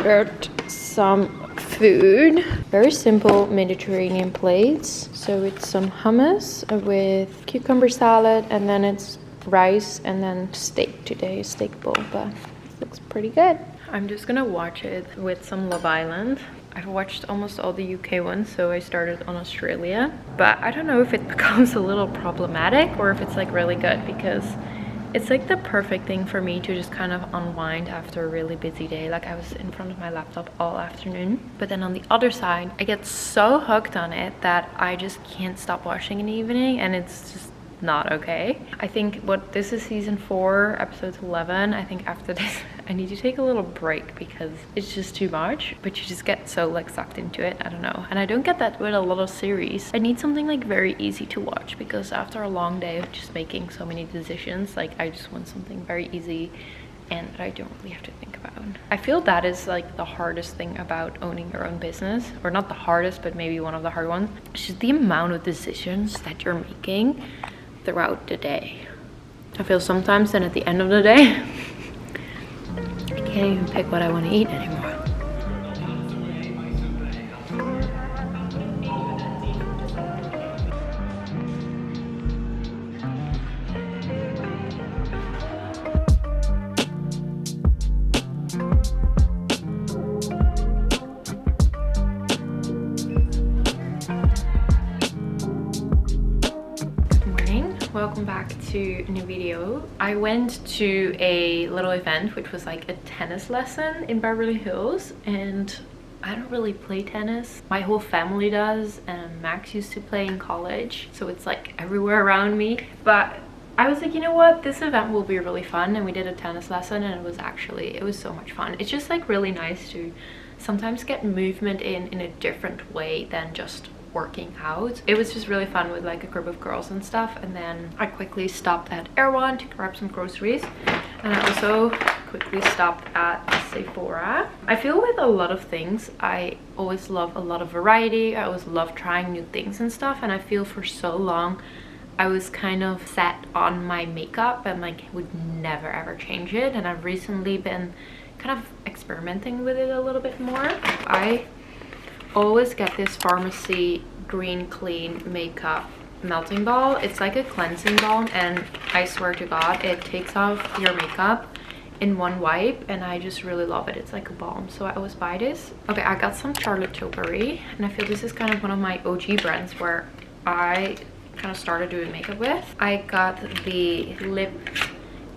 ordered some food. Very simple Mediterranean plates. So it's some hummus with cucumber salad, and then it's rice and then steak today, steak bowl, but it looks pretty good. I'm just gonna watch it with some Love Island. I've watched almost all the UK ones, so I started on Australia. But I don't know if it becomes a little problematic or if it's like really good, because it's like the perfect thing for me to just kind of unwind after a really busy day. Like I was in front of my laptop all afternoon, but then on the other side, I get so hooked on it that I just can't stop watching in the evening, and it's just not okay. I think this is season 4, episode 11. I think after this I need to take a little break because it's just too much, but you just get so like sucked into it. I don't know, and I don't get that with a lot of series. I need something like very easy to watch, because after a long day of just making so many decisions, like I just want something very easy and that I don't really have to think about. I feel that is like the hardest thing about owning your own business, or not the hardest, but maybe one of the hard ones. It's just the amount of decisions that you're making throughout the day. I feel sometimes then at the end of the day I can't even pick what I want to eat anymore. Welcome back to a new video. I went to a little event which was like a tennis lesson in Beverly Hills, and I don't really play tennis. My whole family does, and Max used to play in college, so it's like everywhere around me. But I was like, you know what, this event will be really fun, and we did a tennis lesson, and it was so much fun. It's just like really nice to sometimes get movement in a different way than just working out. It was just really fun with like a group of girls and stuff. And then I quickly stopped at Erewhon to grab some groceries, and I also quickly stopped at Sephora. I feel with a lot of things I always love a lot of variety. I always love trying new things and stuff, and I feel for so long I was kind of set on my makeup and like would never ever change it, and I've recently been kind of experimenting with it a little bit more. I always get this pharmacy green clean makeup melting ball. It's like a cleansing balm, and I swear to God it takes off your makeup in one wipe, and I just really love it. It's like a balm, so I always buy this. Okay, I got some Charlotte Tilbury, and I feel this is kind of one of my OG brands where I kind of started doing makeup with. I got the lip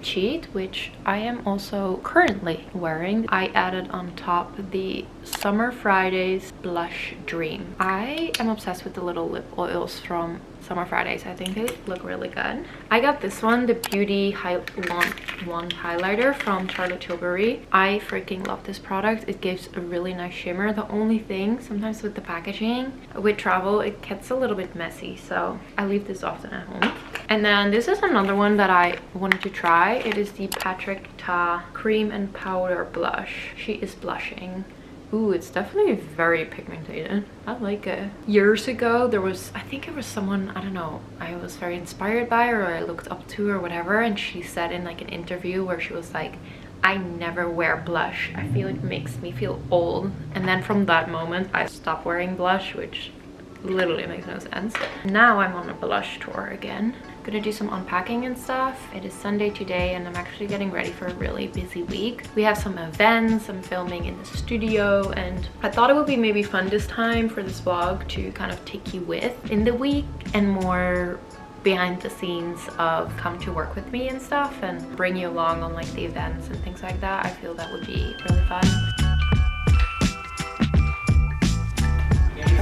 cheat, which I am also currently wearing. I added on top the Summer Fridays Blush Dream. I am obsessed with the little lip oils from Summer Fridays. I think they look really good. I got this one, the Beauty Wand Highlighter from Charlotte Tilbury. I freaking love this product. It gives a really nice shimmer. The only thing, sometimes with the packaging, with travel, it gets a little bit messy, so I leave this often at home. And then this is another one that I wanted to try. It is the Patrick Ta Cream and Powder Blush. She is blushing. Ooh, it's definitely very pigmented. I like it. Years ago, I think it was someone, I don't know, I was very inspired by her, or I looked up to her or whatever, and she said in like an interview where she was like, I never wear blush. I feel it makes me feel old. And then from that moment, I stopped wearing blush, which literally makes no sense. Now I'm on a blush tour again. Gonna do some unpacking and stuff. It is Sunday today, and I'm actually getting ready for a really busy week. We have some events, I'm filming in the studio, and I thought it would be maybe fun this time for this vlog to kind of take you with in the week, and more behind the scenes of come to work with me and stuff, and bring you along on like the events and things like that. I feel that would be really fun.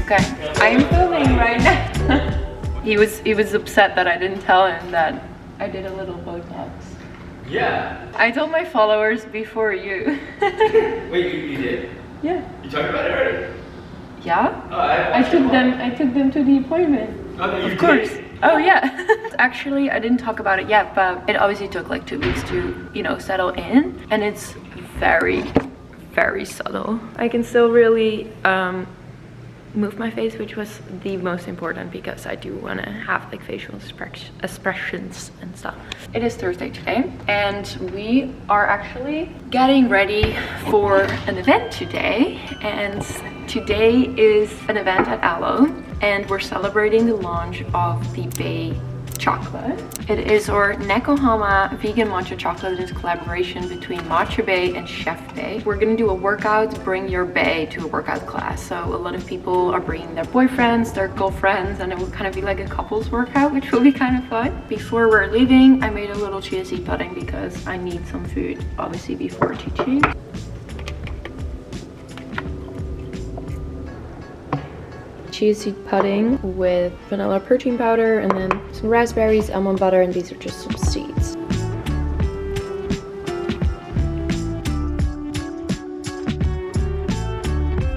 Okay, I'm filming right now. He was upset that I didn't tell him that I did a little Botox. Yeah. I told my followers before you. Wait, you did? Yeah. You talked about it already? Yeah? Oh, I took them to the appointment. Oh, no, you of course. did? Oh yeah. Actually, I didn't talk about it yet, but it obviously took like 2 weeks to, you know, settle in, and it's very, very subtle. I can still really move my face, which was the most important because I do want to have like facial expressions and stuff. It is Thursday today and we are actually getting ready for an event today, and today is an event at Aloe and we're celebrating the launch of the Bay chocolate. It is our Nekohama vegan matcha chocolate. It is a collaboration between Matcha Bay and Chef Bay. We're gonna do a workout, bring your Bay to a workout class. So a lot of people are bringing their boyfriends, their girlfriends, and it will kind of be like a couples workout, which will be kind of fun. Before we're leaving, I made a little chia seed pudding because I need some food, obviously, before teaching. Chia seed pudding with vanilla protein powder and then some raspberries, almond butter, and these are just some seeds.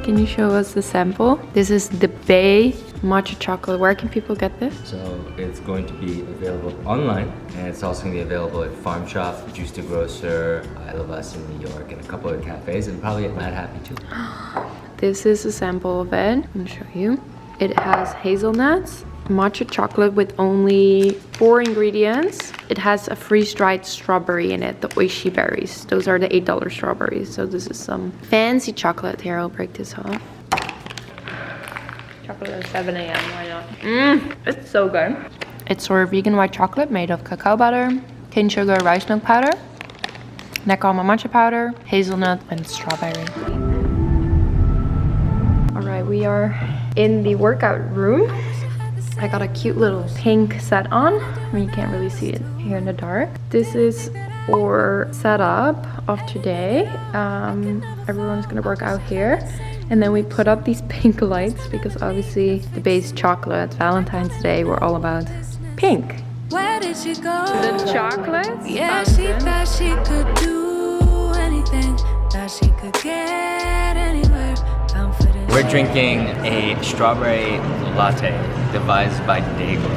Can you show us the sample? This is the Bay matcha chocolate. Where can people get this? So it's going to be available online, and it's also going to be available at Farm Shop, Juice to Grocer, I Love Us in New York, and a couple of cafes, and probably at Mad Happy too. This is a sample of it. I'm gonna show you. It has hazelnuts, matcha chocolate with only 4 ingredients. It has a freeze-dried strawberry in it, the oishi berries. Those are the $8 strawberries. So this is some fancy chocolate. Here, I'll break this off. Chocolate at 7 a.m. Why not? It's so good. It's our vegan white chocolate made of cacao butter, cane sugar, rice milk powder, Nekohama matcha powder, hazelnut, and strawberry. Alright, we are in the workout room. I got a cute little pink set on. I mean, you can't really see it here in the dark. This is our setup of today. Everyone's gonna work out here. And then we put up these pink lights because obviously the base chocolate, Valentine's Day, we're all about pink. Where did she go? The chocolate? Yeah, she thought she could do anything, thought she could get anywhere. We're drinking a strawberry latte devised by Dago,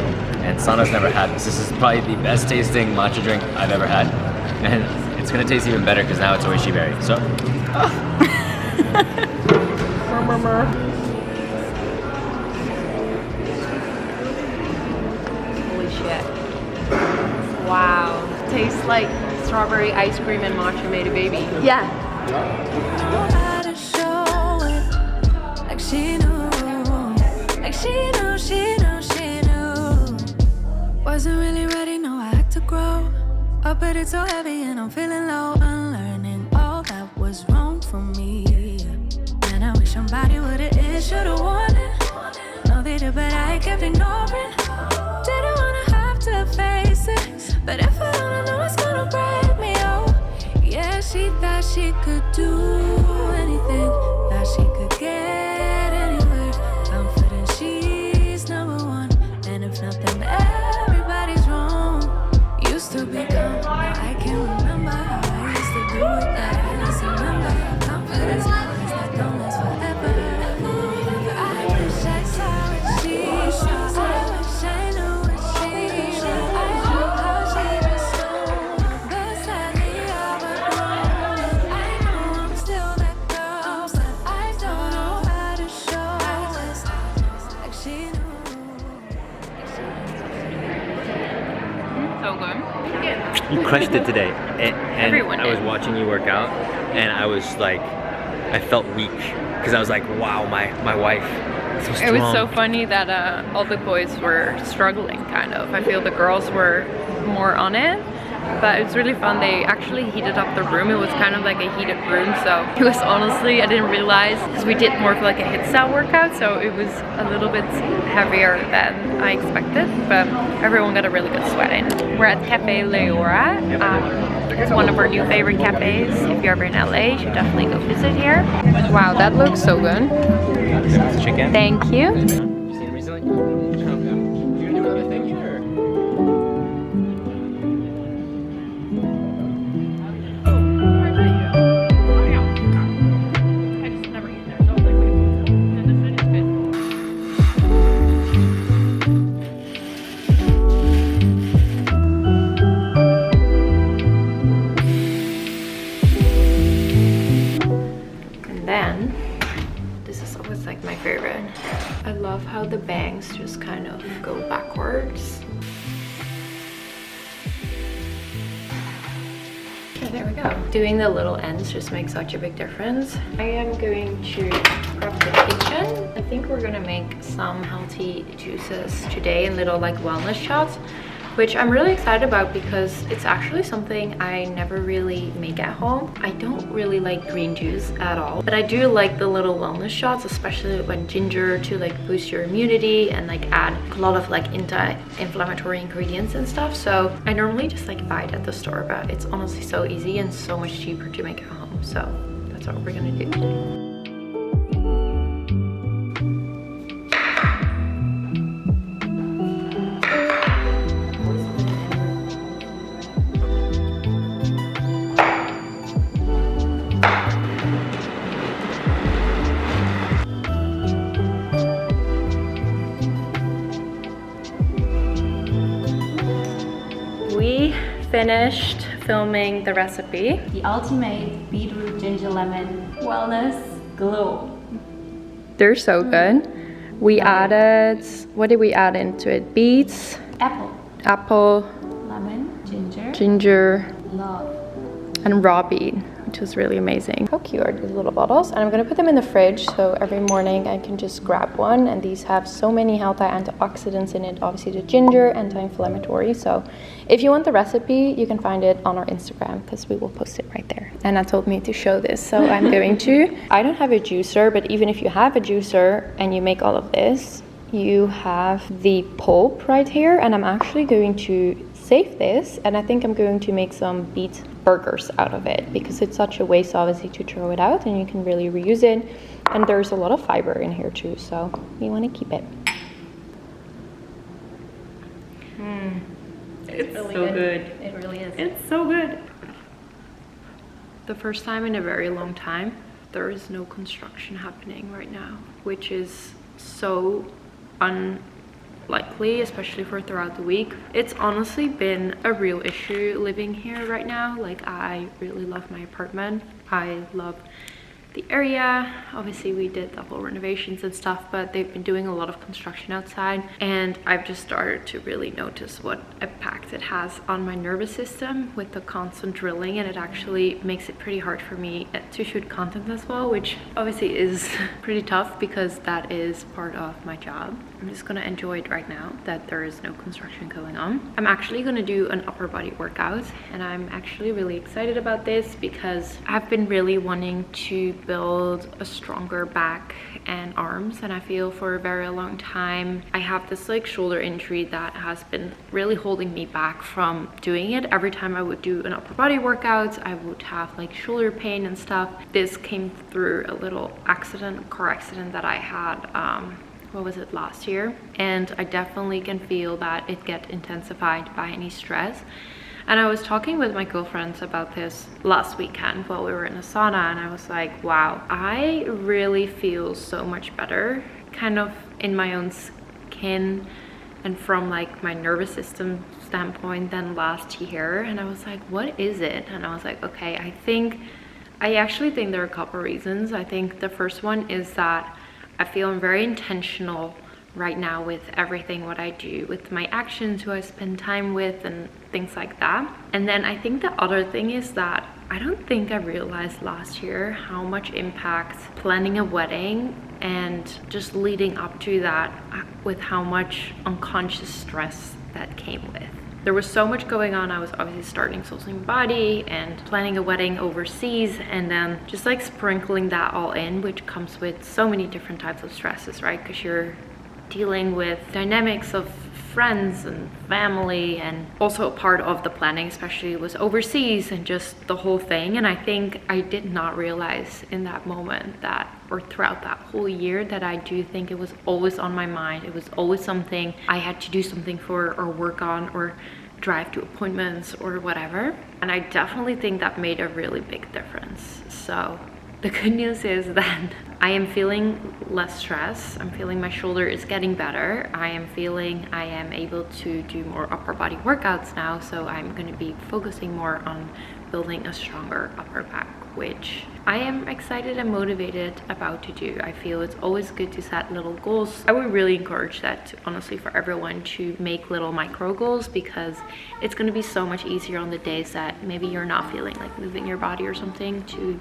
and Sanne's never had this. This is probably the best tasting matcha drink I've ever had, and it's gonna taste even better because now it's oishi berry. So, Holy shit. Wow. Tastes like strawberry ice cream and matcha made a baby. Yeah. She knew, like she knew, she knew, she knew. Wasn't really ready, no, I had to grow up, but it's so heavy and I'm feeling low. Unlearning all that was wrong for me. And I wish somebody would've should've warned it. No, they did, but I kept ignoring. Didn't wanna have to face it, but if I don't know, it's gonna break me, oh. Yeah, she thought she could do anything, thought she could get. Nothing, everybody's wrong. Used to be dumb, I can't remember how I used to do it. I just remember confidence, that don't last forever. I wish I saw what she saw. I wish I knew what she knew. I knew how she was so beside me, but wrong. I know I'm still that girl, but I don't know how to show. I just like she knew. So good. you crushed it today. And Everyone I was did. watching you work out, and I was like, I felt weak because I was like, wow, my wife. So It was so strong. funny that all the boys were struggling, kind of. I feel the girls were more on it, but it was really fun. They actually heated up the room. It was kind of like a heated room, so it was honestly, I didn't realize, because we did more of like a HIIT style workout, so it was a little bit heavier than I expected, but everyone got a really good sweat in. We're at Cafe Leora. It's one of our new favorite cafes. If you're ever in LA, you should definitely go visit here. Wow, that looks so good. Chicken. Thank you. You seen it recently? You gonna do another thing here? And then, this is always like my favorite. how the bangs just kind of go backwards. Okay, there we go. Doing the little ends just makes such a big difference. I am going to prep the kitchen. I think we're gonna make some healthy juices today and little like wellness shots, which I'm really excited about because it's actually something I never really make at home. I don't really like green juice at all, but I do like the little wellness shots, especially when ginger to like boost your immunity and like add a lot of like anti-inflammatory ingredients and stuff. So I normally just like buy it at the store, but it's honestly so easy and so much cheaper to make at home. So that's what we're gonna do today. Finished filming the recipe. The ultimate beetroot ginger lemon wellness glow. They're so good. We added, what did we add into it? Beets, apple, lemon, ginger, love, and raw beet, which was really amazing. How cute are these little bottles? And I'm gonna put them in the fridge so every morning I can just grab one. And these have so many healthy antioxidants in it. Obviously the ginger, anti-inflammatory. So if you want the recipe, you can find it on our Instagram because we will post it right there. Anna told me to show this, so I'm going to. I don't have a juicer, but even if you have a juicer and you make all of this, you have the pulp right here. And I'm actually going to save this, and I think I'm going to make some beet burgers out of it because it's such a waste obviously to throw it out, and you can really reuse it. And there's a lot of fiber in here too, so we want to keep it. It's really so good. It really is. It's so good. The first time in a very long time, there is no construction happening right now, which is so unlikely, especially for throughout the week. It's honestly been a real issue living here right now. Like, I really love my apartment. I love the area. Obviously we did the whole renovations and stuff, but they've been doing a lot of construction outside, and I've just started to really notice what impact it has on my nervous system with the constant drilling, and it actually makes it pretty hard for me to shoot content as well, which obviously is pretty tough because that is part of my job. I'm just gonna enjoy it right now that there is no construction going on. I'm actually gonna do an upper body workout, and I'm actually really excited about this because I've been really wanting to build a stronger back and arms, and I feel for a very long time I have this like shoulder injury that has been really holding me back from doing it. Every time I would do an upper body workout, I would have like shoulder pain and stuff. This came through a little car accident that I had what was it, last year, and I definitely can feel that it gets intensified by any stress. And I was talking with my girlfriends about this last weekend while we were in a sauna, and I was like, wow, I really feel so much better kind of in my own skin and from like my nervous system standpoint than last year. And I was like, what is it? And I was like, okay, I actually think there are a couple reasons. I think the first one is that I feel I'm very intentional right now with everything what I do, with my actions, who I spend time with, and things like that. And then I think the other thing is that I don't think I realized last year how much impact planning a wedding and just leading up to that, with how much unconscious stress that came with. There was so much going on. I was obviously starting Soulsing My Body and planning a wedding overseas, and then just like sprinkling that all in, which comes with so many different types of stresses, right? Because you're dealing with dynamics of friends and family, and also a part of the planning especially was overseas and just the whole thing. And I think I did not realize in that moment that, or throughout that whole year, that I do think it was always on my mind. It was always something I had to do something for or work on or drive to appointments or whatever. And I definitely think that made a really big difference. So The good news is that I am feeling less stress. I'm feeling my shoulder is getting better. I am feeling I am able to do more upper body workouts now, so I'm going to be focusing more on building a stronger upper back, which I am excited and motivated about to do. I feel it's always good to set little goals. I would really encourage that, honestly, for everyone to make little micro goals, because it's going to be so much easier on the days that maybe you're not feeling like moving your body or something to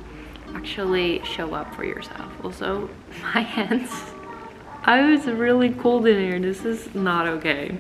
actually show up for yourself. Also, my hands, I was really cold in here. This is not okay.